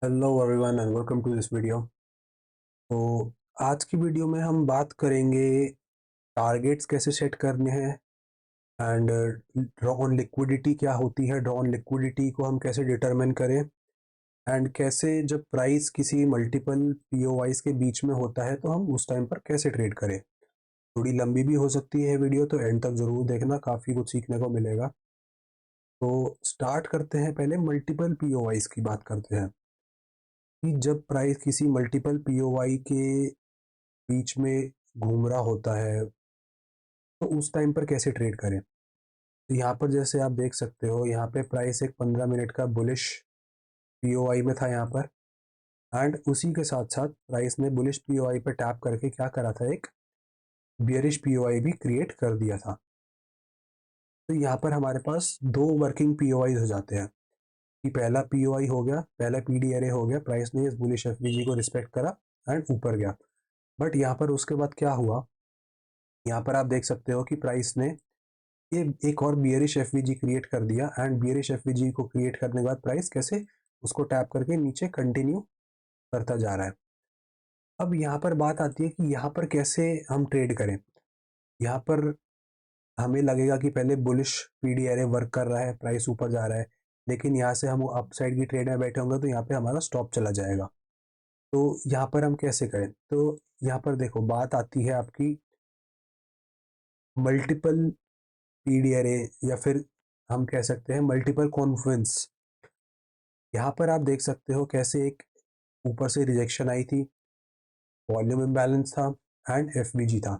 Hello everyone and welcome to this video. तो आज की वीडियो में हम बात करेंगे टारगेट्स कैसे सेट करने हैं एंड ड्रॉ ऑन लिक्विडिटी क्या होती है, ड्रॉ ऑन लिक्विडिटी को हम कैसे डिटरमिन करें एंड कैसे जब प्राइस किसी मल्टीपल पीओवाइज के बीच में होता है तो हम उस टाइम पर कैसे ट्रेड करें। थोड़ी लंबी भी हो सकती है वीडियो, तो एंड तक ज़रूर देखना, काफ़ी कुछ सीखने को मिलेगा। तो स्टार्ट करते हैं, पहले मल्टीपल पीओवाइज की बात करते हैं कि जब प्राइस किसी मल्टीपल पीओवाई के बीच में घूम रहा होता है तो उस टाइम पर कैसे ट्रेड करें। तो यहाँ पर जैसे आप देख सकते हो, यहाँ पे प्राइस एक 15 मिनट का बुलिश पीओआई में था यहाँ पर, एंड उसी के साथ साथ प्राइस ने बुलिश पीओआई पे टैप करके क्या करा था, एक बियरिश पीओआई भी क्रिएट कर दिया था। तो यहाँ पर हमारे पास दो वर्किंग पीओआई हो जाते हैं कि पहला पीओआई हो गया, पहला पीडी एरे हो गया, प्राइस ने इस बुलिश एफवीजी को रिस्पेक्ट करा एंड ऊपर गया। बट यहाँ पर उसके बाद क्या हुआ, यहाँ पर आप देख सकते हो कि प्राइस ने ये एक और बियरिश एफवीजी क्रिएट कर दिया, एंड बियरिश एफवीजी को क्रिएट करने के बाद प्राइस कैसे उसको टैप करके नीचे कंटिन्यू करता जा रहा है। अब यहाँ पर बात आती है कि यहाँ पर कैसे हम ट्रेड करें। यहाँ पर हमें लगेगा कि पहले बुलिश पीडी एरे वर्क कर रहा है, प्राइस ऊपर जा रहा है, लेकिन यहाँ से हम अपसाइड की ट्रेड में बैठे होंगे तो यहाँ पे हमारा स्टॉप चला जाएगा। तो यहाँ पर हम कैसे करें, तो यहाँ पर देखो बात आती है आपकी मल्टीपल पीडी एरे, या फिर हम कह सकते हैं मल्टीपल कॉन्फ्लुएंस। यहाँ पर आप देख सकते हो कैसे एक ऊपर से रिजेक्शन आई थी, वॉल्यूम इम्बैलेंस था एंड एफवीजी था,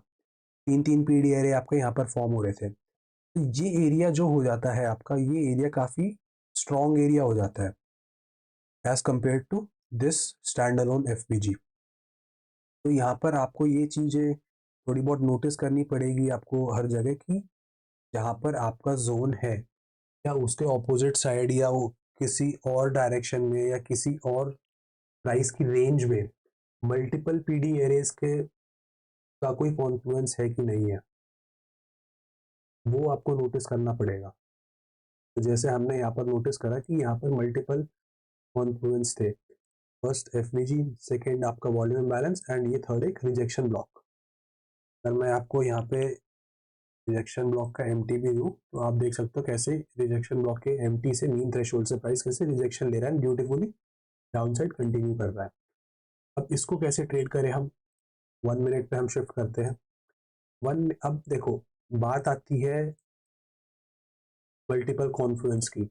तीन तीन पीडी एरे आपके यहाँ पर फॉर्म हो रहे थे। तो ये एरिया जो हो जाता है आपका, ये एरिया काफ़ी स्ट्रॉन्ग एरिया हो जाता है as compare to this stand alone FVG. तो यहाँ पर आपको ये चीज़ें थोड़ी बहुत नोटिस करनी पड़ेगी आपको हर जगह कि जहाँ पर आपका जोन है या उसके ऑपोजिट साइड या वो किसी और डायरेक्शन में या किसी और प्राइस की रेंज में मल्टीपल पीडी एरेज के का कोई कॉन्फ्लुएंस है कि नहीं है, वो आपको नोटिस करना पड़ेगा। तो जैसे हमने यहाँ पर नोटिस करा कि यहाँ पर मल्टीपल कॉन्फ्लुएंस थे, फर्स्ट एफवीजी, सेकेंड आपका वॉल्यूम बैलेंस एंड ये थर्ड एक रिजेक्शन ब्लॉक। अगर मैं आपको यहाँ पे रिजेक्शन ब्लॉक का एम भी दूँ तो आप देख सकते हो कैसे रिजेक्शन ब्लॉक के एम से मीन थ्रेशोल्ड से प्राइस कैसे रिजेक्शन ले रहा है, ब्यूटीफुली डाउन साइड कंटिन्यू कर रहा है। अब इसको कैसे ट्रेड करें हम, 1 मिनट पे हम शिफ्ट करते हैं। अब देखो बात आती है मल्टीपल कॉन्फ्लुएंस की।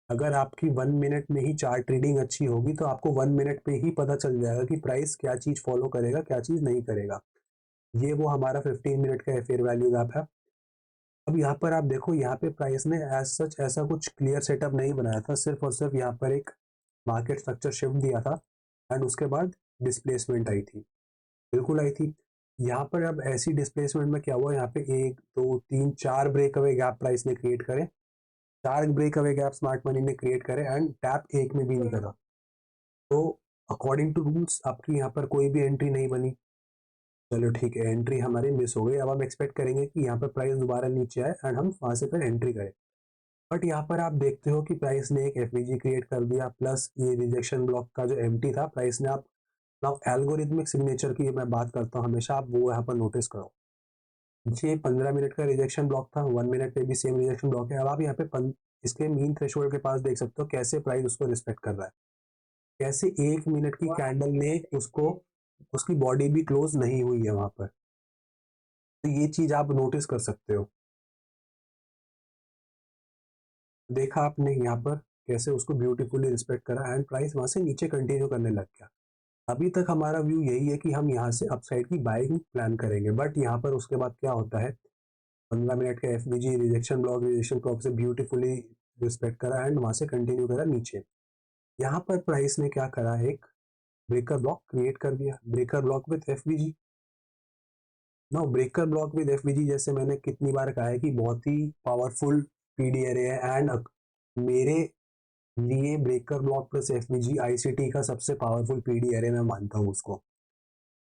अगर आपकी 1 मिनट में ही चार्ट ट्रेडिंग अच्छी होगी तो आपको 1 मिनट पे ही पता चल जाएगा कि प्राइस क्या चीज़ फॉलो करेगा, क्या चीज़ नहीं करेगा। ये वो हमारा 15 मिनट का फेयर वैल्यू गैप है। अब यहाँ पर आप देखो, यहाँ पे प्राइस ने एज सच ऐसा कुछ क्लियर सेटअप नहीं बनाया था, सिर्फ और सिर्फ यहाँ पर एक मार्केट स्ट्रक्चर शिफ्ट दिया था एंड उसके बाद डिस्प्लेसमेंट आई थी, बिल्कुल आई थी। यहाँ पर अब ऐसी डिस्प्लेसमेंट में क्या हुआ, यहाँ पे एक दो तीन चार ब्रेकअवे गैप प्राइस ने क्रिएट करे, चार ब्रेकअवे गैप स्मार्ट मनी ने क्रिएट करे एंड टैप एक में भी नहीं करा। तो अकॉर्डिंग टू रूल्स आपकी यहाँ पर कोई भी एंट्री नहीं बनी। चलो ठीक है, एंट्री हमारी मिस हो गई। अब हम एक्सपेक्ट करेंगे कि यहाँ पर प्राइस दोबारा नीचे आए एंड हम वहां से फिर एंट्री करें। बट यहाँ पर आप देखते हो कि प्राइस ने एक एफवीजी क्रिएट कर दिया, प्लस ये रिजेक्शन ब्लॉक का जो एम्प्टी था प्राइस ने, आप नाउ एल्गोरिथमिक सिग्नेचर की मैं बात करता हूँ हमेशा, आप वो यहाँ पर नोटिस करो। ये 15 मिनट का रिजेक्शन ब्लॉक था, 1 मिनट पे भी सेम रिजेक्शन ब्लॉक है। अब आप यहाँ पे इसके मीन थ्रेशोल्ड के पास देख सकते हो कैसे प्राइस उसको रिस्पेक्ट कर रहा है, कैसे 1 मिनट की कैंडल ने उसको, उसकी बॉडी भी क्लोज नहीं हुई है वहां पर। तो ये चीज आप नोटिस कर सकते हो, देखा आपने यहाँ पर कैसे उसको ब्यूटीफुली रिस्पेक्ट करा एंड प्राइस वहां से नीचे कंटिन्यू करने लग गया। अभी तक हमारा व्यू यही है कि हम यहाँ से अपसाइड की बाइंग प्लान करेंगे, बट यहाँ पर उसके बाद क्या होता है, 15 मिनट का एफबीजी रिजेक्शन ब्लॉक से ब्यूटीफुली रिस्पेक्ट करा एंड वहां से कंटिन्यू करा नीचे। यहाँ पर प्राइस ने क्या करा, एक ब्रेकर ब्लॉक क्रिएट कर दिया, breaker block with FBG. No, breaker block with FBG जैसे मैंने कितनी बार कहा है कि बहुत ही पावरफुल पीडी एरे है, एंड मेरे लिए breaker block plus FBG ICT का सबसे पावरफुल पीडी एरे मैं मानता हूँ उसको।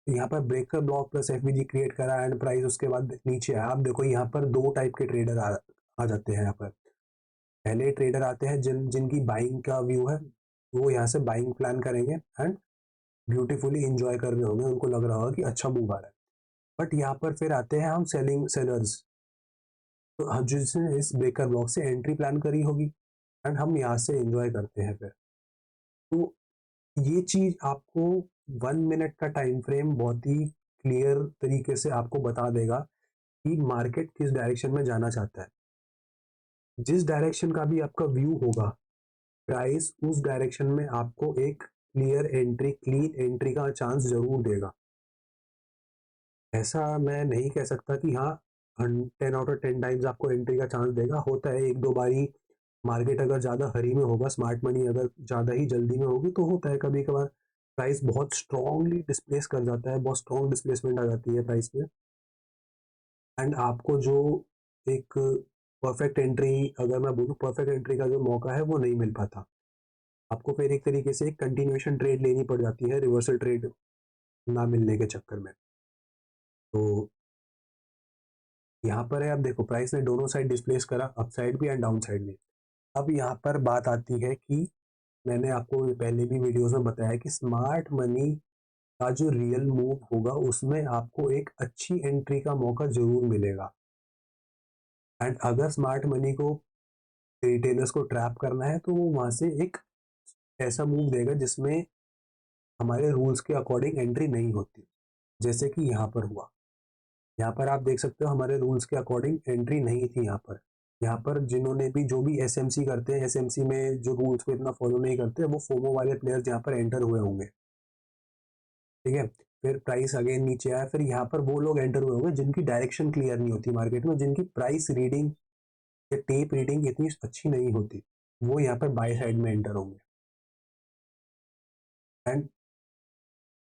तो यहाँ पर breaker block plus FBG create करा एंड प्राइस उसके बाद नीचे आया। आप देखो यहाँ पर दो टाइप के ट्रेडर आ जाते हैं यहाँ पर। पहले ट्रेडर आते हैं जिनकी बाइंग का व्यू है, वो यहाँ से बाइंग प्लान करेंगे एंड ब्यूटीफुली इंजॉय कर रहे होंगे, उनको लग रहा होगा कि अच्छा मूव आ रहा है। बट यहाँ पर फिर आते हैं हम सेलिंग सेलर्स, तो जिसने इस ब्रेकर ब्लॉक से एंट्री प्लान करी होगी एंड हम यहाँ से एंजॉय करते हैं फिर। तो ये चीज़ आपको 1 मिनट का टाइम फ्रेम बहुत ही क्लियर तरीके से आपको बता देगा कि मार्केट किस डायरेक्शन में जाना चाहता है। जिस डायरेक्शन का भी आपका व्यू होगा, प्राइस उस डायरेक्शन में आपको एक क्लियर एंट्री, क्लीन एंट्री का चांस जरूर देगा। ऐसा मैं नहीं कह सकता कि हाँ 10 आउट ऑफ 10 टाइम्स आपको एंट्री का चांस देगा। होता है एक दो बारी मार्केट अगर ज़्यादा हरी में होगा, स्मार्ट मनी अगर ज़्यादा ही जल्दी में होगी, तो होता है कभी कभार प्राइस बहुत स्ट्रांगली डिस्प्लेस कर जाता है, बहुत स्ट्रॉन्ग डिस्प्लेसमेंट आ जाती है प्राइस में, एंड आपको जो एक परफेक्ट एंट्री, अगर मैं बोलूँ परफेक्ट एंट्री का जो मौका है वो नहीं मिल पाता। आपको फिर एक तरीके से एक कंटिन्यूएशन ट्रेड लेनी पड़ जाती है, रिवर्सल ट्रेड ना मिलने के चक्कर में। तो यहाँ पर है, अब देखो प्राइस ने दोनों साइड डिस्प्लेस करा, अप साइड भी एंड डाउन साइड भी। अब यहाँ पर बात आती है कि मैंने आपको पहले भी वीडियोस में बताया कि स्मार्ट मनी का जो रियल मूव होगा उसमें आपको एक अच्छी एंट्री का मौका जरूर मिलेगा। एंड अगर स्मार्ट मनी को रिटेलर्स को ट्रैप करना है तो वो वहां से एक ऐसा मूव देगा जिसमें हमारे रूल्स के अकॉर्डिंग एंट्री नहीं होती, जैसे कि यहाँ पर हुआ। यहाँ पर आप देख सकते हो हमारे रूल्स के अकॉर्डिंग एंट्री नहीं थी यहाँ पर। यहाँ पर जिन्होंने भी जो भी एसएमसी करते हैं, एसएमसी में जो रूल्स को इतना फॉलो नहीं करते, वो फोमो वाले प्लेयर्स यहाँ पर एंटर हुए होंगे। ठीक है, फिर प्राइस अगेन नीचे आया, फिर यहाँ पर वो लोग एंटर हुए होंगे जिनकी डायरेक्शन क्लियर नहीं होती मार्केट में, जिनकी प्राइस रीडिंग या टेप रीडिंग इतनी अच्छी नहीं होती, वो यहाँ पर बाय साइड में एंटर होंगे। एंड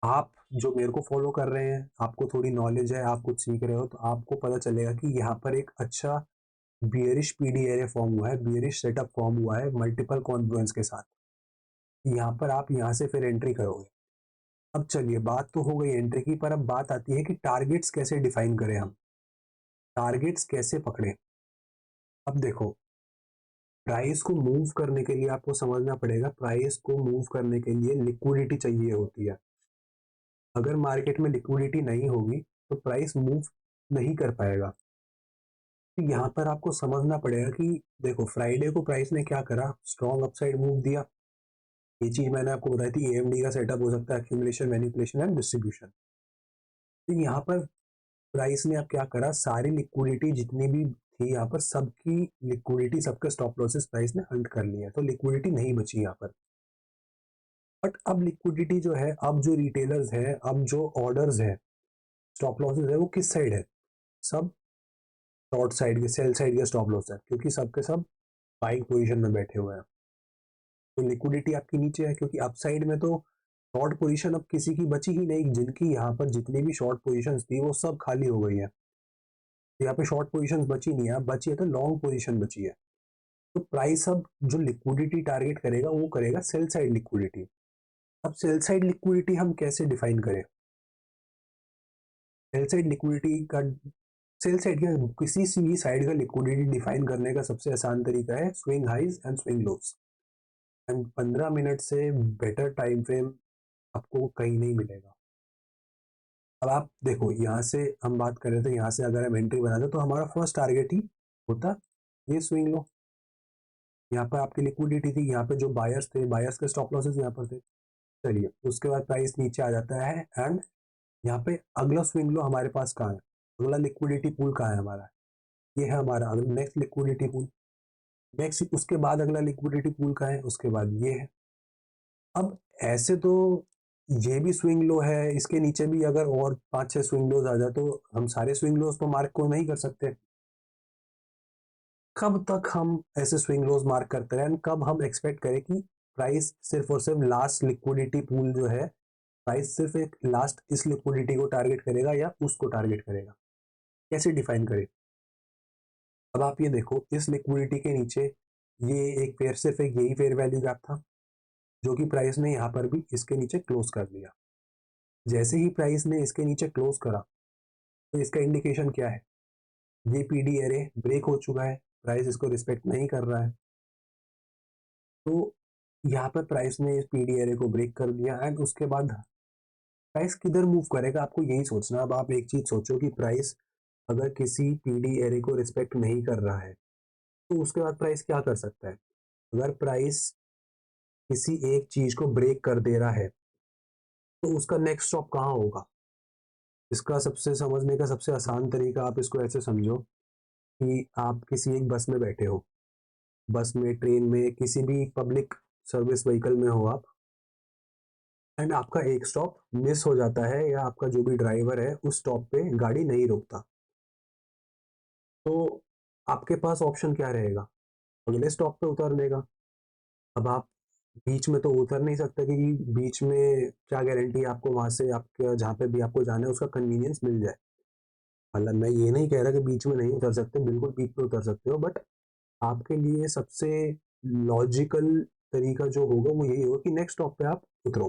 आप जो मेरे को फॉलो कर रहे हैं, आपको थोड़ी नॉलेज है, आप कुछ सीख रहे हो, तो आपको पता चलेगा कि यहाँ पर एक अच्छा बियरिश पीडी एरे फॉर्म हुआ है, बियरिश सेटअप फॉर्म हुआ है मल्टीपल कॉन्फ्लुएंस के साथ। यहाँ पर आप यहाँ से फिर एंट्री करोगे। अब चलिए, बात तो हो गई एंट्री की, पर अब बात आती है कि टारगेट्स कैसे डिफाइन करें हम, टारगेट्स कैसे पकड़े। अब देखो, प्राइस को मूव करने के लिए आपको समझना पड़ेगा, प्राइस को मूव करने के लिए लिक्विडिटी चाहिए होती है। अगर मार्केट में लिक्विडिटी नहीं होगी तो प्राइस मूव नहीं कर पाएगा। तो यहाँ पर आपको समझना पड़ेगा कि देखो, फ्राइडे को प्राइस ने क्या करा, स्ट्रॉन्ग अपसाइड मूव दिया। ये चीज मैंने आपको बताई थी, एएमडी का सेटअप हो सकता है, एक्यूमुलेशन, मैनिपुलेशन एंड डिस्ट्रीब्यूशन। तो यहाँ पर प्राइस ने अब क्या करा, सारी लिक्विडिटी जितनी भी थी यहाँ पर, सबकी लिक्विडिटी, सबके स्टॉप लॉसेस प्राइस ने हंट कर लिया, तो लिक्विडिटी नहीं बची यहाँ पर। बट अब लिक्विडिटी जो है, अब जो रिटेलर्स है, अब जो ऑर्डर्स है, स्टॉप लॉसेस है, वो किस साइड है, सब शॉर्ट साइड के, सेल साइड के स्टॉप लॉस है, क्योंकि सब के सब बाइंग पोजीशन में बैठे हुए हैं। तो लिक्विडिटी आपकी नीचे है, क्योंकि अप साइड में तो शॉर्ट पोजीशन अब किसी की बची ही नहीं, जिनकी यहाँ पर जितनी भी शॉर्ट पोजीशंस थी वो सब खाली हो गई है। तो यहाँ पे शॉर्ट पोजीशंस बची नहीं है, बची है तो लॉन्ग पोजीशन बची है। तो प्राइस अब जो लिक्विडिटी टारगेट करेगा वो करेगा सेल साइड लिक्विडिटी। अब सेल साइड लिक्विडिटी हम कैसे डिफाइन करें, सेल साइड लिक्विडिटी का, सेल साइड का किसी सी भी साइड का लिक्विडिटी डिफाइन करने का सबसे आसान तरीका है swing highs and swing lows. And 15 minute से बेटर टाइम फ्रेम आपको कहीं नहीं मिलेगा। अब आप देखो, यहाँ से हम बात कर रहे थे, यहाँ से अगर हम एंट्री बनाते तो हमारा फर्स्ट टारगेट ही होता ये स्विंग लो। यहाँ पर आपकी लिक्विडिटी थी, यहाँ पे जो बायर्स थे, बायर्स के स्टॉप लॉसेस यहाँ पर थे। चलिए, उसके बाद प्राइस नीचे आ जाता है एंड यहाँ पे अगला स्विंग लो हमारे पास कहाँ है, अगला लिक्विडिटी पूल कहाँ है हमारा, ये है हमारा अगला नेक्स्ट लिक्विडिटी पूल। नेक्स्ट उसके बाद अगला लिक्विडिटी पूल कहाँ है, उसके बाद ये है। अब ऐसे तो ये भी स्विंग लो है, इसके नीचे भी अगर और 5-6 स्विंग लोज आ जाए तो हम सारे स्विंग लोज तो मार्क को नहीं कर सकते। कब तक हम ऐसे स्विंग लोज मार्क करते रहें, कब हम एक्सपेक्ट करें कि प्राइस सिर्फ और सिर्फ लास्ट लिक्विडिटी पूल जो है, प्राइस सिर्फ एक लास्ट इस लिक्विडिटी को टारगेट करेगा या उसको टारगेट करेगा, कैसे डिफाइन करें। अब आप ये देखो, इस लिक्विडिटी के नीचे ये एक फेयर, सिर्फ एक यही फेयर वैल्यू गैप था जो कि प्राइस ने यहाँ पर भी इसके नीचे क्लोज कर दिया। जैसे ही प्राइस ने इसके नीचे क्लोज करा तो इसका इंडिकेशन क्या है, ये पीडी एरे ब्रेक हो चुका है, प्राइस इसको रिस्पेक्ट नहीं कर रहा है। तो यहाँ पर प्राइस ने इस पीडी एरे को ब्रेक कर दिया एंड उसके बाद प्राइस किधर मूव करेगा आपको यही सोचना। अब आप एक चीज सोचो कि प्राइस अगर किसी पीडी एरे को रिस्पेक्ट नहीं कर रहा है तो उसके बाद प्राइस क्या कर सकता है। अगर प्राइस किसी एक चीज को ब्रेक कर दे रहा है तो उसका नेक्स्ट स्टॉप कहाँ होगा। इसका सबसे समझने का सबसे आसान तरीका आप इसको ऐसे समझो कि आप किसी एक बस में बैठे हो, बस में, ट्रेन में, किसी भी पब्लिक सर्विस व्हीकल में हो आप, एंड आपका एक स्टॉप मिस हो जाता है या आपका जो भी ड्राइवर है उस स्टॉप पे गाड़ी नहीं रोकता, तो आपके पास ऑप्शन क्या रहेगा, अगले स्टॉप पे उतरने का। अब आप बीच में तो उतर नहीं सकते क्योंकि बीच में क्या गारंटी आपको वहां से आपके जहाँ पे भी आपको जाना है उसका कन्वीनियंस मिल जाए। मतलब मैं ये नहीं कह रहा कि बीच में नहीं उतर सकते, बिल्कुल बीच में उतर सकते हो, बट आपके लिए सबसे लॉजिकल तरीका जो होगा वो यही होगा कि नेक्स्ट स्टॉप पे आप उतरो।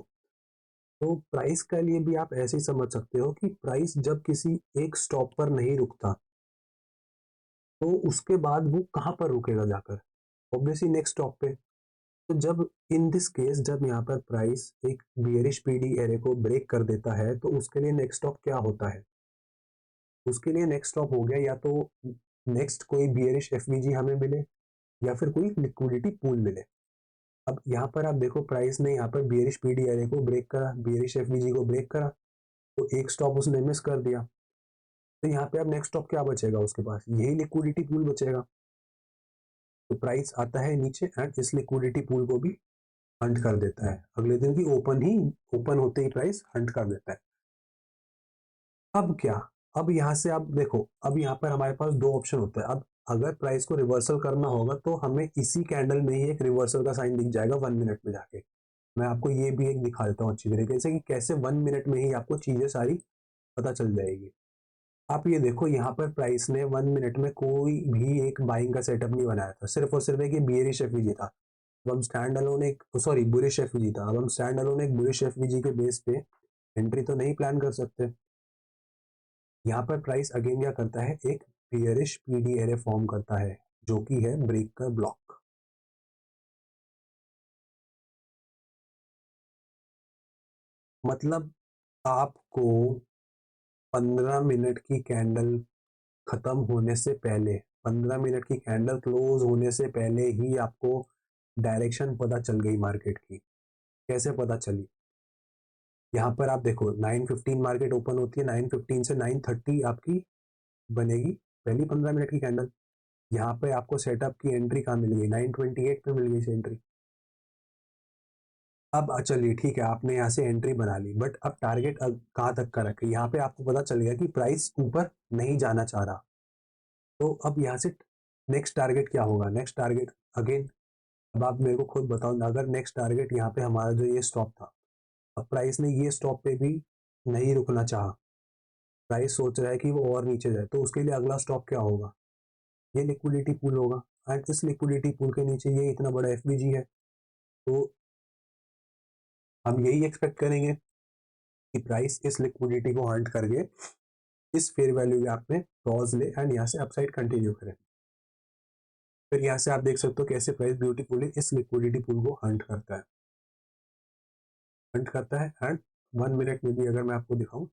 तो प्राइस के लिए भी आप ऐसे ही समझ सकते हो कि प्राइस जब किसी एक स्टॉप पर नहीं रुकता तो उसके बाद वो कहाँ पर रुकेगा जाकर, ऑब्वियसली नेक्स्ट स्टॉप पे। तो जब इन दिस केस जब यहाँ पर प्राइस एक बियरिश पीडी एरे को ब्रेक कर देता है तो उसके लिए नेक्स्ट स्टॉप क्या होता है। उसके लिए नेक्स्ट स्टॉप हो गया या तो नेक्स्ट कोई बियरिश एफवीजी हमें मिले या फिर कोई लिक्विडिटी पूल मिले। अब यहाँ पर आप देखो प्राइस ने यहाँ पर बियरिश पीडी एरे को ब्रेक करा, बियरिश एफवीजी को ब्रेक करा, तो एक स्टॉप उसने मिस कर दिया। तो यहाँ पे अब नेक्स्ट स्टॉप क्या बचेगा उसके पास, यही लिक्विडिटी पूल बचेगा। तो प्राइस आता है नीचे एंड इस लिक्विडिटी पूल को भी हंट कर देता है, अगले दिन की ओपन होते ही प्राइस हंट कर देता है। अब क्या, अब यहाँ से आप देखो, अब यहाँ पर हमारे पास दो ऑप्शन होता है। अब अगर प्राइस को रिवर्सल करना होगा तो हमें इसी कैंडल में ही एक रिवर्सल का साइन दिख जाएगा 1 मिनट में जाके। मैं आपको ये भी एक दिखा देता हूँ अच्छी तरीके से कि कैसे 1 मिनट में ही आपको चीजें सारी पता चल जाएगी। आप ये देखो यहाँ पर प्राइस ने 1 मिनट में कोई भी एक बाइंग का सेटअप नहीं बनाया था, सिर्फ और सिर्फ एक बियरिश एफवीजी था। अब हम स्टैंड अलोन एक सॉरी बुलिश एफवीजी था, अब हम स्टैंड अलोन एक बुलिश एफवीजी के बेस पे एंट्री तो नहीं प्लान कर सकते। यहाँ पर प्राइस अगेन क्या करता है, एक बियरिश पीडी एरे फॉर्म करता है जो कि है ब्रेकर ब्लॉक। मतलब आपको 15 मिनट की कैंडल खत्म होने से पहले, 15 मिनट की कैंडल क्लोज होने से पहले ही आपको डायरेक्शन पता चल गई मार्केट की। कैसे पता चली, यहाँ पर आप देखो 9:15 मार्केट ओपन होती है, 9:15 से 9:30 आपकी बनेगी पहली 15 मिनट की कैंडल। यहाँ पे आपको सेटअप की एंट्री कहाँ मिल गई, 9:28 पे मिल गई एंट्री। अब चलिए ठीक है, आपने यहाँ से एंट्री बना ली, बट अब टारगेट कहाँ तक का रखे, यहाँ पे आपको पता चल गया कि प्राइस ऊपर नहीं जाना चाह रहा। तो अब यहाँ से नेक्स्ट टारगेट क्या होगा, नेक्स्ट टारगेट अगेन, अब आप मेरे को खुद बताओ ना, अगर नेक्स्ट टारगेट यहाँ पे हमारा जो ये स्टॉप था, अब प्राइस ने ये स्टॉप पे भी नहीं रुकना चाहा, प्राइस सोच रहा है कि वो और नीचे जाए, तो उसके लिए अगला स्टॉप क्या होगा, ये लिक्विडिटी पूल होगा। एंड इस लिक्विडिटी पूल के नीचे ये इतना बड़ा एफबीजी है, तो हम यही एक्सपेक्ट करेंगे कि प्राइस इस लिक्विडिटी को हंट करके इस फेयर वैल्यू गैप में पॉज ले एंड यहाँ से अपसाइड कंटिन्यू करें। फिर यहाँ से आप देख सकते हो कैसे प्राइस ब्यूटीफुली इस लिक्विडिटी पूल को हंट करता है एंड 1 मिनट में भी अगर मैं आपको दिखाऊं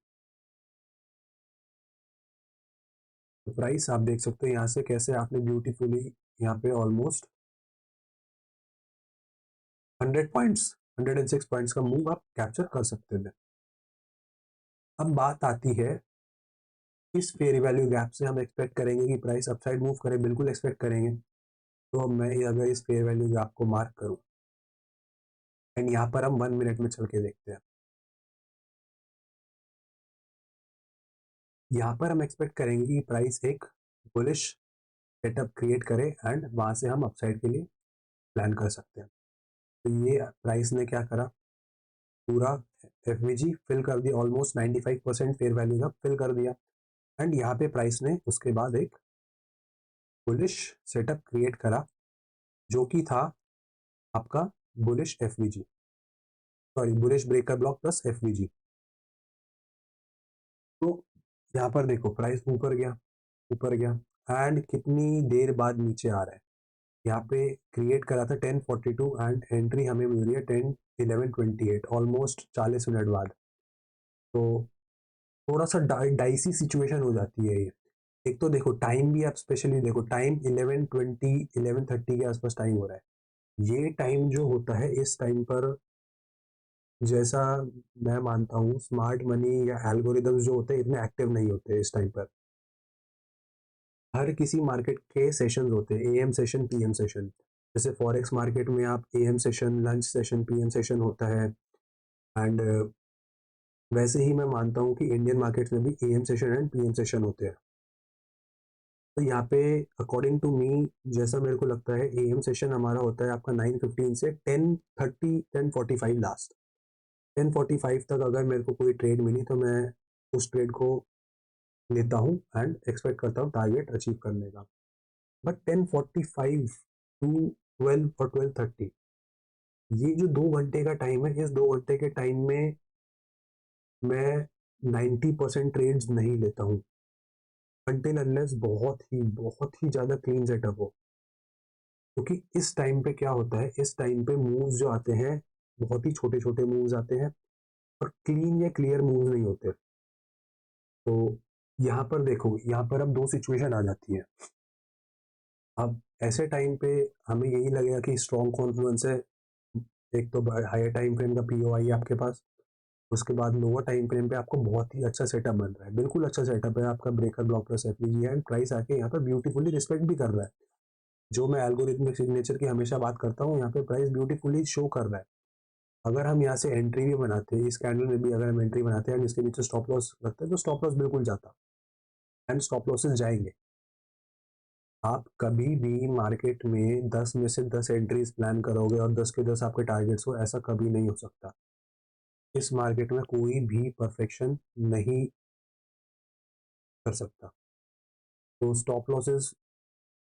तो प्राइस आप देख सकते हो यहाँ से कैसे आपने ब्यूटीफुली यहाँ पे ऑलमोस्ट 100 पॉइंट्स, 106 पॉइंट्स का मूव आप कैप्चर कर सकते थे। अब बात आती है इस फेयर वैल्यू गैप से हम एक्सपेक्ट करेंगे कि प्राइस अपसाइड मूव करे, बिल्कुल एक्सपेक्ट करेंगे। तो अब मैं अगर इस फेयर वैल्यू गैप को मार्क करूं एंड यहाँ पर हम 1 मिनट में चल के देखते हैं, यहाँ पर हम एक्सपेक्ट करेंगे कि प्राइस एक बुलिश सेटअप क्रिएट करे एंड वहां से हम अपसाइड के लिए प्लान कर सकते हैं। तो ये प्राइस ने क्या करा, पूरा एफवीजी फिल कर दिया, ऑलमोस्ट 95% फेयर वैल्यू का फिल कर दिया। एंड यहाँ पे प्राइस ने उसके बाद एक बुलिश सेटअप क्रिएट करा जो कि था आपका bullish FVG, sorry bullish breaker block plus FVG. तो यहाँ पर देखो प्राइस ऊपर गया, ऊपर गया एंड कितनी देर बाद नीचे आ रहा है, यहाँ पे क्रिएट करा था 10:42 एंड एंट्री हमें मिल रही है 10:11:28, ऑलमोस्ट 40 मिनट बाद। तो थोड़ा सा डाइसी सिचुएशन हो जाती है ये। एक तो देखो टाइम भी, आप स्पेशली देखो टाइम 11:20 11:30 के आसपास टाइम हो रहा है। ये टाइम जो होता है इस टाइम पर, जैसा मैं मानता हूँ, स्मार्ट मनी या एल्गोरिदम्स जो होते हैं इतने एक्टिव नहीं होते इस टाइम पर। हर किसी मार्केट के सेशंस होते हैं, एएम सेशन, पीएम सेशन। जैसे फॉरेक्स मार्केट में आप am session, lunch session, PM session होता है। एंड वैसे ही मैं मानता हूँ कि इंडियन मार्केट्स में भी am session and PM session होते हैं। तो यहाँ पे अकॉर्डिंग टू मी, जैसा मेरे को लगता है, एएम सेशन हमारा होता है आपका 9:15 से 10:30 10:45 लास्ट। 10:45 तक अगर मेरे को कोई ट्रेड मिली तो मैं उस ट्रेड को लेता हूँ एंड एक्सपेक्ट करता हूँ टारगेट अचीव करने का। बट 10:45 टू 12 और 12:30, ये जो 2 घंटे का टाइम है, इस 2 घंटे के टाइम में मैं 90% ट्रेड्स नहीं लेता हूँ, अनटिल अनलेस बहुत ही ज़्यादा क्लीन सेटअप हो। क्योंकि इस टाइम पे क्या होता है, इस टाइम पे मूव्स जो आते हैं बहुत ही छोटे छोटे मूव्स आते हैं और क्लीन या क्लियर मूव्स नहीं होते। तो यहाँ पर देखो, यहाँ पर अब दो सिचुएशन आ जाती है। अब ऐसे टाइम पे हमें यही लगेगा कि स्ट्रॉन्ग कॉन्फ्लुएंस है। एक तो हायर टाइम फ्रेम का पीओआई आपके पास, उसके बाद लोअर टाइम फ्रेम पे आपको बहुत ही अच्छा सेटअप बन रहा है, बिल्कुल अच्छा सेटअप है आपका, breaker block plus FEG and price आके यहाँ पर ब्यूटीफुली रिस्पेक्ट भी कर रहा है। जो मैं एल्गोरिथमिक सिग्नेचर की हमेशा बात करता हूँ, यहाँ पे प्राइस ब्यूटीफुली शो कर रहा है। अगर हम यहाँ से एंट्री भी बनाते हैं, इस कैंडल में भी अगर हम एंट्री बनाते हैं एंड इसके नीचे स्टॉप लॉस रखते हैं, तो स्टॉप लॉस बिल्कुल जाता एंड स्टॉप लॉसेस जाएंगे। आप कभी भी मार्केट में 10 में से 10 एंट्रीज प्लान करोगे और 10 के 10 आपके टारगेट्स हो, ऐसा कभी नहीं हो सकता। इस मार्केट में कोई भी परफेक्शन नहीं कर सकता। तो स्टॉप लॉसेस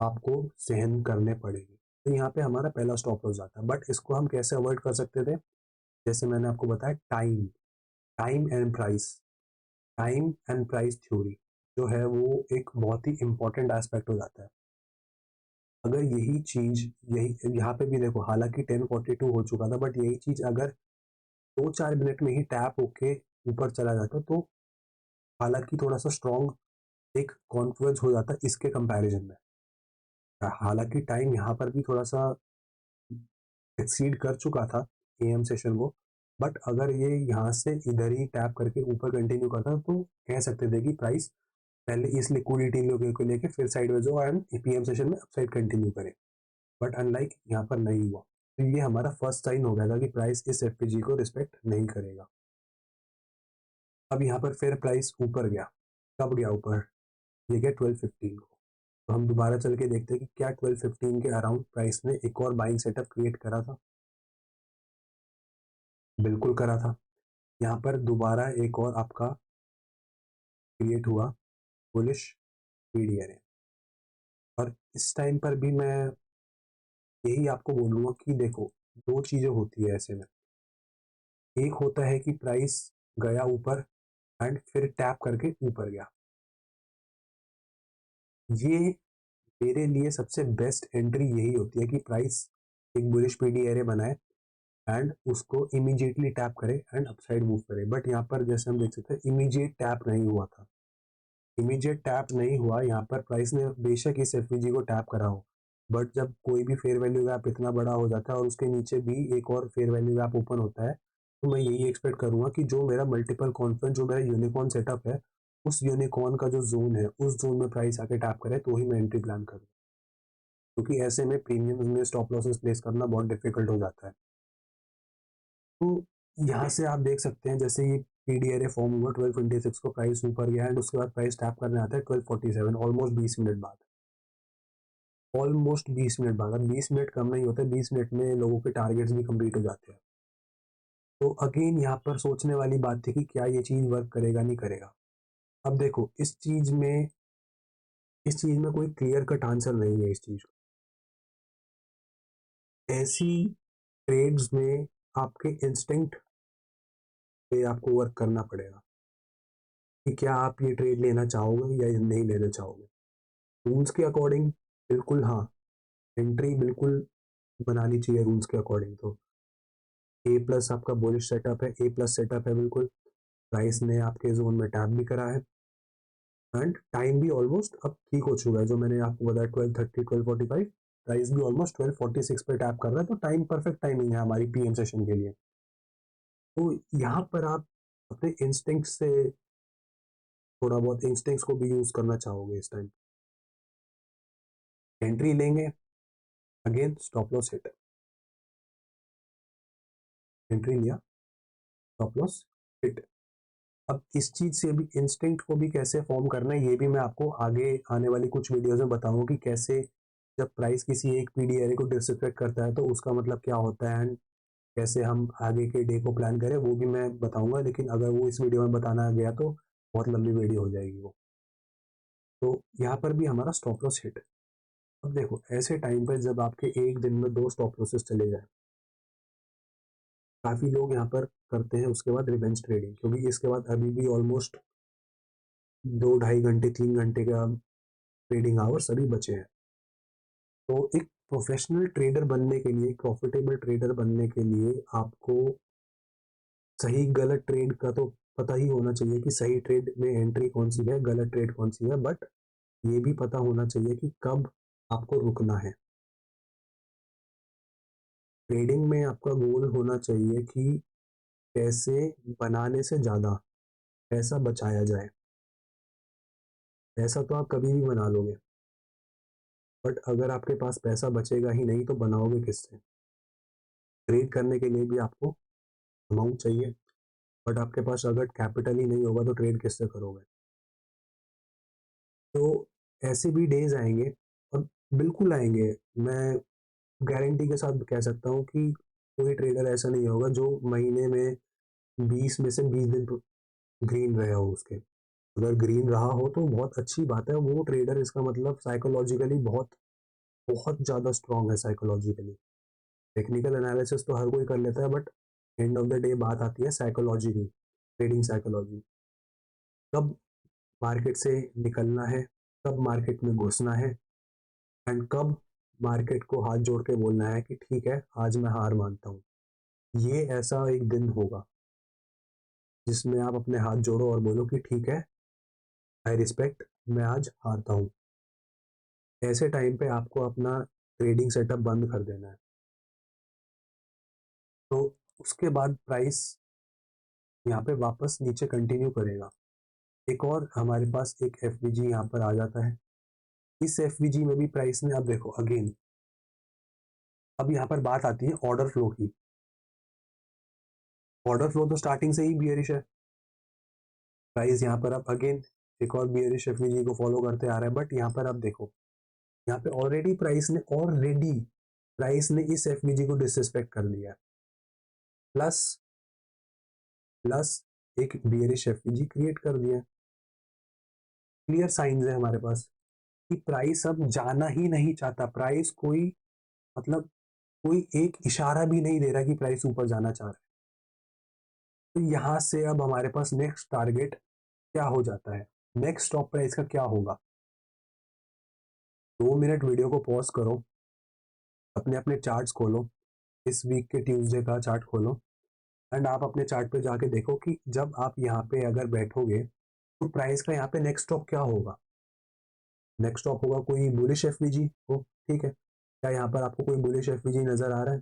आपको सहन करने पड़ेंगे। तो यहाँ पे हमारा पहला स्टॉप लॉस जाता है, बट इसको हम कैसे अवॉइड कर सकते थे? जैसे मैंने आपको बताया, time time and price, time and price theory जो है वो एक बहुत ही इंपॉर्टेंट एस्पेक्ट हो जाता है। अगर यही चीज, यही यहाँ पे भी देखो, हालांकि 10:42 हो चुका था, बट यही चीज अगर 2-4 मिनट में ही टैप होके ऊपर चला जाता तो हालांकि थोड़ा सा स्ट्रॉन्ग एक कॉन्फ्लुएंस हो जाता इसके कंपैरिजन में। हालांकि टाइम यहाँ पर भी थोड़ा सा एक्सीड कर चुका था एएम सेशन को, बट अगर ये यहाँ से इधर ही टैप करके ऊपर कंटिन्यू करता तो कह सकते थे कि प्राइस पहले इस लिक्विडिटी लेवल को लेके फिर साइडवेज हो एंड पीएम सेशन में अपसाइड कंटिन्यू करे। बट अनलाइक यहाँ पर नहीं हुआ। तो ये हमारा फर्स्ट साइन हो गया था कि प्राइस इस एफपीजी को रिस्पेक्ट नहीं करेगा। अब यहाँ पर फिर प्राइस ऊपर गया। कब गया ऊपर? ये गया 12:15 को। तो हम दोबारा चल के देखते हैं कि क्या 12:15 के अराउंड प्राइस ने एक और बाइंग सेटअप क्रिएट करा था। बिल्कुल करा था। यहाँ पर दोबारा एक और आपका क्रिएट हुआ बुलिश पीडीआर। और इस टाइम पर भी मैं यही आपको बोलूँगा कि देखो, दो चीज़ें होती है ऐसे में। एक होता है कि प्राइस गया ऊपर एंड फिर टैप करके ऊपर गया। ये मेरे लिए सबसे बेस्ट एंट्री यही होती है कि प्राइस एक बुलिश पीडी एरे बनाए एंड उसको इमीडिएटली टैप करे एंड अपसाइड मूव करे। बट यहाँ पर जैसे हम देख सकते हैं, इमीडिएट टैप नहीं हुआ था। इमीडिएट टैप नहीं हुआ, यहाँ पर प्राइस ने बेशक इस एफवीजी को टैप करा हो, बट जब कोई भी फेयर वैल्यू गैप इतना बड़ा हो जाता है और उसके नीचे भी एक और फेयर वैल्यू गैप ओपन होता है, तो मैं यही एक्सपेक्ट करूंगा कि जो मेरा मल्टीपल कॉन्फ्रेंस, जो मेरा यूनिकॉर्न सेटअप है, उस यूनिकॉर्न का जो जोन है, उस जोन में प्राइस आके टैप करे तो ही मैं एंट्री प्लान करूँ। क्योंकि ऐसे में प्रीमियम में स्टॉप लॉसेस प्लेस करना बहुत डिफिकल्ट हो जाता है। तो यहाँ से आप देख सकते हैं, जैसे ये पीडीआरए फॉर्म हुआ 12:26 को, प्राइस ऊपर गया एंड उसके बाद प्राइस टैप करने आता है 12:47, ऑलमोस्ट 20 मिनट बाद। ऑलमोस्ट 20 मिनट बाद। अब 20 मिनट कम नहीं होते, 20 मिनट में लोगों के टारगेट्स भी कंप्लीट हो जाते हैं। तो अगेन यहाँ पर सोचने वाली बात थी कि क्या ये चीज़ वर्क करेगा नहीं करेगा। अब देखो, इस चीज़ में कोई क्लियर कट आंसर नहीं है। इस चीज़ ऐसी ट्रेड्स में आपके इंस्टिंक्ट पे आपको वर्क करना पड़ेगा कि क्या आप ये ट्रेड लेना चाहोगे या नहीं लेना चाहोगे। रूल्स के अकॉर्डिंग बिल्कुल हाँ, एंट्री बिल्कुल बनानी चाहिए रूल्स के अकॉर्डिंग। तो ए प्लस आपका बुलिश सेटअप है, ए प्लस सेटअप है बिल्कुल। प्राइस ने आपके जोन में टैप भी करा है एंड टाइम भी ऑलमोस्ट अब ठीक हो चुका है। जो मैंने आपको बताया 12:30 12:45, प्राइस भी ऑलमोस्ट 12:46 पे टैप कर रहा है। तो टाइम परफेक्ट टाइमिंग है हमारी पीएम सेशन के लिए। तो यहाँ पर आप अपने इंस्टिंक्ट से थोड़ा बहुत इंस्टिंक्ट्स को भी यूज करना चाहोगे इस टाइम। एंट्री लेंगे, again stop loss hit, entry लिया, स्टॉप लॉस हिट। अब इस चीज से भी इंस्टिंक्ट को भी कैसे फॉर्म करना है ये भी मैं आपको आगे आने वाली कुछ वीडियोस में बताऊंगा कि कैसे जब प्राइस किसी एक पीडी एरे को डिसरिस्पेक्ट करता है तो उसका मतलब क्या होता है एंड कैसे हम आगे के डे को प्लान करें वो भी मैं बताऊंगा। लेकिन अगर वो इस वीडियो में बताना गया तो बहुत लंबी वीडियो हो जाएगी वो। तो यहाँ पर भी हमारा स्टॉप लॉस हिट। अब देखो ऐसे टाइम पर जब आपके एक दिन में 2 स्टॉप लॉसेस चले जाए, काफी लोग यहाँ पर करते हैं उसके बाद रिवेंज ट्रेडिंग, क्योंकि इसके बाद अभी भी ऑलमोस्ट 2 ढाई घंटे 3 घंटे का ट्रेडिंग आवर्स अभी बचे हैं। तो एक प्रोफेशनल ट्रेडर बनने के लिए, प्रॉफिटेबल ट्रेडर बनने के लिए आपको सही गलत ट्रेड का तो पता ही होना चाहिए कि सही ट्रेड में एंट्री कौन सी है, गलत ट्रेड कौन सी है। बट ये भी पता होना चाहिए कि कब आपको रुकना है। ट्रेडिंग में आपका गोल होना चाहिए कि पैसे बनाने से ज़्यादा पैसा बचाया जाए। पैसा तो आप कभी भी बना लोगे, बट अगर आपके पास पैसा बचेगा ही नहीं तो बनाओगे किससे। ट्रेड करने के लिए भी आपको अमाउंट चाहिए, बट आपके पास अगर कैपिटल ही नहीं होगा तो ट्रेड किससे करोगे। तो ऐसे भी डेज आएंगे, और बिल्कुल आएंगे। मैं गारंटी के साथ कह सकता हूँ कि कोई ट्रेडर ऐसा नहीं होगा जो महीने में 20 में से 20 दिन ग्रीन रहा हो उसके। अगर ग्रीन रहा हो तो बहुत अच्छी बात है, वो ट्रेडर इसका मतलब साइकोलॉजिकली बहुत बहुत ज़्यादा स्ट्रांग है साइकोलॉजिकली। टेक्निकल एनालिसिस तो हर कोई कर लेता है, but end of the day बात आती है साइकोलॉजी की, ट्रेडिंग साइकोलॉजी। कब मार्केट से निकलना है, कब मार्केट में घुसना है एंड कब मार्केट को हाथ जोड़ के बोलना है कि ठीक है आज मैं हार मानता हूँ। ये ऐसा एक दिन होगा जिसमें आप अपने हाथ जोड़ो और बोलो कि ठीक है, आई रिस्पेक्ट, मैं आज हारता हूँ। ऐसे टाइम पे आपको अपना ट्रेडिंग सेटअप बंद कर देना है। तो उसके बाद प्राइस यहाँ पे वापस नीचे कंटिन्यू करेगा। एक और हमारे पास एक एफवीजी यहाँ पर आ जाता है। इस एफवीजी में भी प्राइस ने, अब देखो अगेन, अब यहाँ पर बात आती है ऑर्डर फ्लो की। ऑर्डर फ्लो तो स्टार्टिंग से ही बियरिश है। प्राइस यहाँ पर अब अगेन एक और बियरिश एफवीजी को फॉलो करते आ रहा है। बट यहाँ पर अब देखो, यहाँ पे ऑलरेडी प्राइस ने इस एफवीजी को डिसरिस्पेक्ट कर लिया। प्लस प्लस एक बियरिश एफवीजी क्रिएट कर दिया। क्लियर साइंस है हमारे पास कि प्राइस अब जाना ही नहीं चाहता। प्राइस कोई मतलब कोई एक इशारा भी नहीं दे रहा कि प्राइस ऊपर जाना चाह रहा है। तो यहाँ से अब हमारे पास नेक्स्ट टारगेट क्या हो जाता है, नेक्स्ट स्टॉप प्राइस का क्या होगा। 2 मिनट वीडियो को पॉज करो, अपने अपने चार्ट्स खोलो, इस वीक के ट्यूसडे का चार्ट खोलो एंड आप अपने चार्ट पे जाके देखो कि जब आप यहाँ पे अगर बैठोगे तो प्राइस का यहाँ पे नेक्स्ट स्टॉप क्या होगा। नेक्स्ट स्टॉप होगा कोई बुलिश एफवीजी हो, ठीक है। क्या यहाँ पर आपको कोई बुलिश एफवीजी नजर आ रहा है?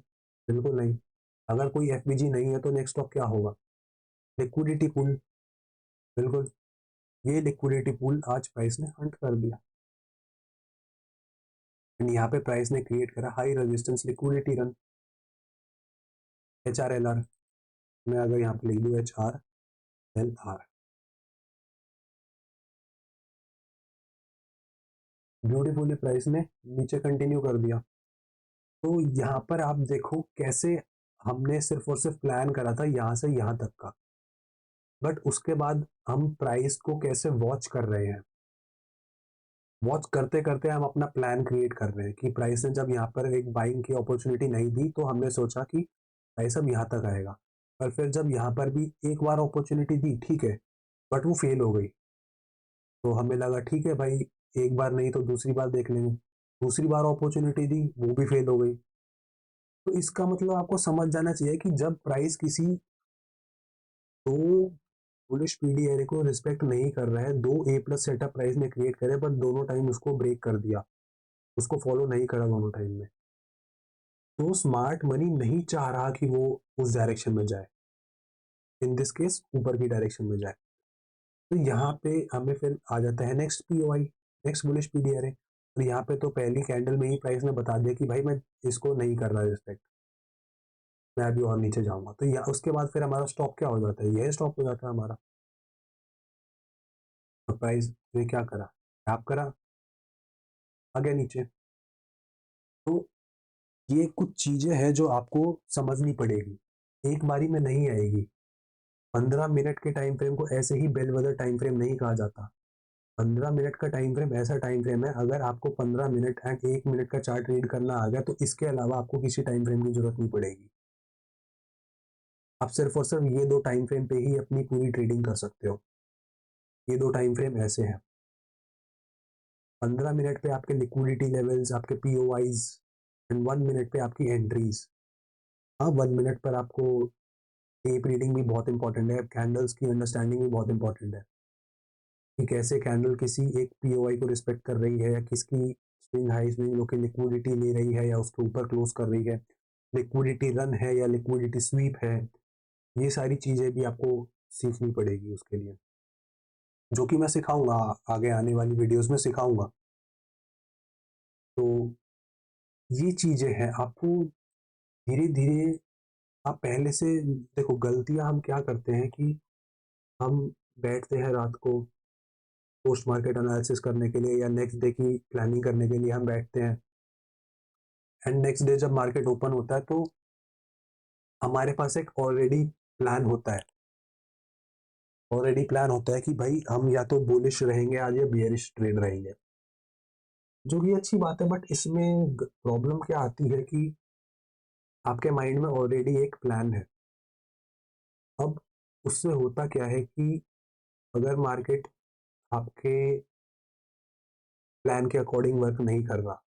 बिल्कुल नहीं। अगर कोई एफवीजी नहीं है तो नेक्स्ट स्टॉप क्या होगा? Liquidity pool. बिल्कुल, ये लिक्विडिटी पूल आज प्राइस ने हंट कर दिया एंड यहाँ पे प्राइस ने क्रिएट करा high resistance liquidity run, HRLR। मैं अगर यहाँ पे लिख दूँ HRLR, ब्यूटीफुली प्राइस ने नीचे कंटिन्यू कर दिया। तो यहाँ पर आप देखो कैसे हमने सिर्फ और सिर्फ प्लान करा था यहाँ से यहाँ तक का, बट उसके बाद हम प्राइस को कैसे वॉच कर रहे हैं। वॉच करते करते हम अपना प्लान क्रिएट कर रहे हैं कि प्राइस ने जब यहाँ पर एक बाइंग की अपॉर्चुनिटी नहीं दी तो हमने सोचा कि प्राइस अब यहाँ तक आएगा। और फिर जब यहाँ पर भी एक बार अपॉर्चुनिटी दी, ठीक है, बट वो फेल हो गई। तो हमें लगा ठीक है भाई, एक बार नहीं तो दूसरी बार देख लेंगे। दूसरी बार अपॉर्चुनिटी दी, वो भी फेल हो गई। तो इसका मतलब आपको समझ जाना चाहिए कि जब प्राइस किसी दो बुलिश पीडी एरे को रिस्पेक्ट नहीं कर रहा है, दो ए प्लस सेटअप प्राइस ने क्रिएट करे पर दोनों टाइम उसको ब्रेक कर दिया, उसको फॉलो नहीं करा दोनों टाइम में, तो स्मार्ट मनी नहीं चाह रहा कि वो उस डायरेक्शन में जाए, इन दिस केस ऊपर की डायरेक्शन में जाए। तो यहाँ पे हमें फिर आ जाता है next POI, next bullish PD array. तो यहाँ पे तो पहली कैंडल में ही प्राइस ने बता दिया कि भाई मैं इसको नहीं कर रहा रिस्पेक्ट, मैं अभी और नीचे जाऊंगा। तो यहाँ उसके बाद फिर हमारा स्टॉप क्या हो जाता है, यह स्टॉप हो जाता है हमारा। तो प्राइस ने क्या करा, आप करा, आ गया नीचे। तो ये कुछ चीजें हैं जो आपको समझनी पड़ेगी, एक बारी में नहीं आएगी। 15 मिनट के टाइम फ्रेम को ऐसे ही बेल वेदर टाइम फ्रेम नहीं कहा जाता। 15 मिनट का टाइम फ्रेम ऐसा टाइम फ्रेम है, अगर आपको 15 मिनट एंड 1 मिनट का चार्ट रीड करना आ गया तो इसके अलावा आपको किसी टाइम फ्रेम की जरूरत नहीं पड़ेगी। आप सिर्फ और सिर्फ ये दो टाइम फ्रेम पे ही अपनी पूरी ट्रेडिंग कर सकते हो। ये दो टाइम फ्रेम ऐसे हैं। 15 मिनट पे आपके लिक्विडिटी लेवल्स, आपके पीओआईज, एंड 1 मिनट पे आपकी एंट्रीज। हाँ, 1 मिनट पर आपको टेप रीडिंग भी बहुत इंपॉर्टेंट है, कैंडल्स की अंडरस्टैंडिंग भी बहुत इंपॉर्टेंट है कि कैसे कैंडल किसी एक पीओआई को रिस्पेक्ट कर रही है, या किसकी स्विंग हाई स्विंग लो की लिक्विडिटी ले रही है या उसके ऊपर क्लोज कर रही है, लिक्विडिटी रन है या लिक्विडिटी स्वीप है। ये सारी चीज़ें भी आपको सीखनी पड़ेगी उसके लिए, जो कि मैं सिखाऊंगा, आगे आने वाली वीडियोस में सिखाऊंगा। तो ये चीज़ें हैं आपको धीरे धीरे, आप पहले से देखो, गलतियां हम क्या करते हैं कि हम बैठते हैं रात को पोस्ट मार्केट एनालिसिस करने के लिए या नेक्स्ट डे की प्लानिंग करने के लिए हम बैठते हैं, एंड नेक्स्ट डे जब मार्केट ओपन होता है तो हमारे पास एक ऑलरेडी प्लान होता है, ऑलरेडी प्लान होता है कि भाई हम या तो बुलिश रहेंगे आज या बियरिश ट्रेड रहेंगे, जो कि अच्छी बात है। बट इसमें प्रॉब्लम क्या आती है कि आपके माइंड में ऑलरेडी एक प्लान है। अब उससे होता क्या है कि अगर मार्केट आपके प्लान के अकॉर्डिंग वर्क नहीं कर रहा,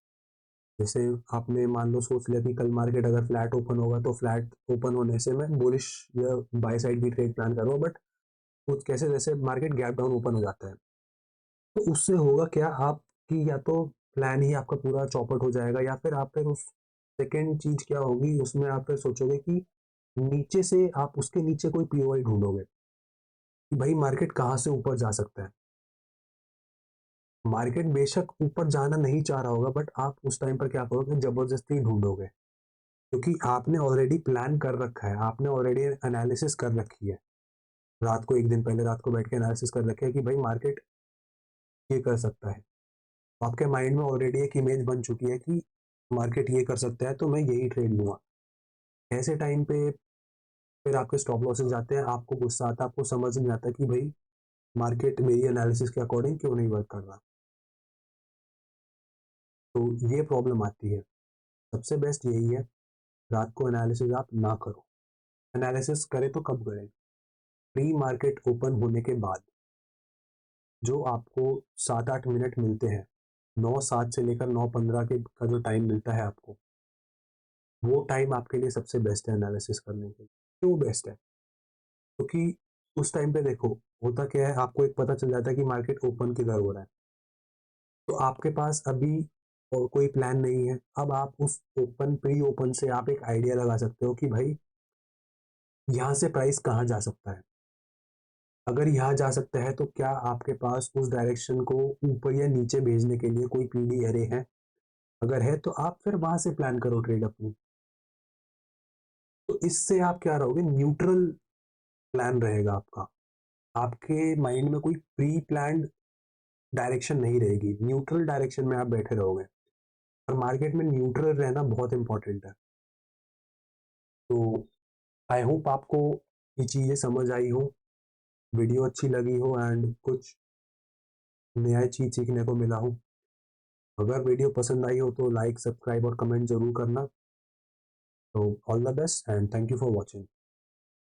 जैसे आपने मान लो सोच लिया कि कल मार्केट अगर फ्लैट ओपन होगा तो फ्लैट ओपन होने से मैं बुलिश या बाय साइड की ट्रेड प्लान कर रहा हूँ, बट कुछ कैसे जैसे मार्केट गैप डाउन ओपन हो जाता है, तो उससे होगा क्या, आपकी या तो प्लान ही आपका पूरा चौपट हो जाएगा, या फिर आप फिर उस सेकेंड चीज क्या होगी उसमें आप फिर सोचोगे कि नीचे से आप उसके नीचे कोई पीओआई ढूंढोगे कि भाई मार्केट कहाँ से ऊपर जा सकता है। मार्केट बेशक ऊपर जाना नहीं चाह रहा होगा, बट आप उस टाइम पर क्या करोगे, जबरदस्ती ढूंढोगे, क्योंकि आपने ऑलरेडी प्लान कर रखा है, आपने ऑलरेडी एनालिसिस कर रखी है, रात को एक दिन पहले रात को बैठ के एनालिसिस कर रखे है कि भाई मार्केट ये कर सकता है। तो आपके माइंड में ऑलरेडी एक इमेज बन चुकी है कि मार्केट ये कर सकता है तो मैं यही ट्रेड लूंगा। ऐसे टाइम पे फिर आपके स्टॉप लॉसेस जाते हैं, आपको गुस्सा आता है, आपको समझ नहीं आता कि भाई मार्केट मेरी एनालिसिस के अकॉर्डिंग क्यों नहीं वर्क कर रहा। तो ये प्रॉब्लम आती है। सबसे बेस्ट यही है, रात को एनालिसिस आप ना करो। एनालिसिस करें तो कब करें, प्री मार्केट ओपन होने के बाद जो आपको 7-8 मिनट मिलते हैं, 9:07 से लेकर 9:15 के का जो टाइम मिलता है आपको, वो टाइम आपके लिए सबसे बेस्ट है एनालिसिस करने के लिए। क्यों बेस्ट है, क्योंकि उस टाइम पे देखो होता क्या है, आपको एक पता चल जाता है कि मार्केट ओपन किधर हो रहा है, तो आपके पास अभी और कोई प्लान नहीं है। अब आप उस ओपन प्री ओपन से आप एक आइडिया लगा सकते हो कि भाई यहाँ से प्राइस कहाँ जा सकता है। अगर यहाँ जा सकता है तो क्या आपके पास उस डायरेक्शन को ऊपर या नीचे भेजने के लिए कोई पीडी एरे है, अगर है तो आप फिर वहां से प्लान करो ट्रेड अपनी। तो इससे आप क्या रहोगे, न्यूट्रल प्लान रहेगा आपका, आपके माइंड में कोई प्री प्लान्ड डायरेक्शन नहीं रहेगी, न्यूट्रल डायरेक्शन में आप बैठे रहोगे। और मार्केट में न्यूट्रल रहना बहुत इंपॉर्टेंट है। तो आई होप आपको ये चीज़ें समझ आई हो, वीडियो अच्छी लगी हो, एंड कुछ नया चीज़ सीखने को मिला हो। अगर वीडियो पसंद आई हो तो लाइक, सब्सक्राइब और कमेंट जरूर करना। तो all the best and thank you for watching.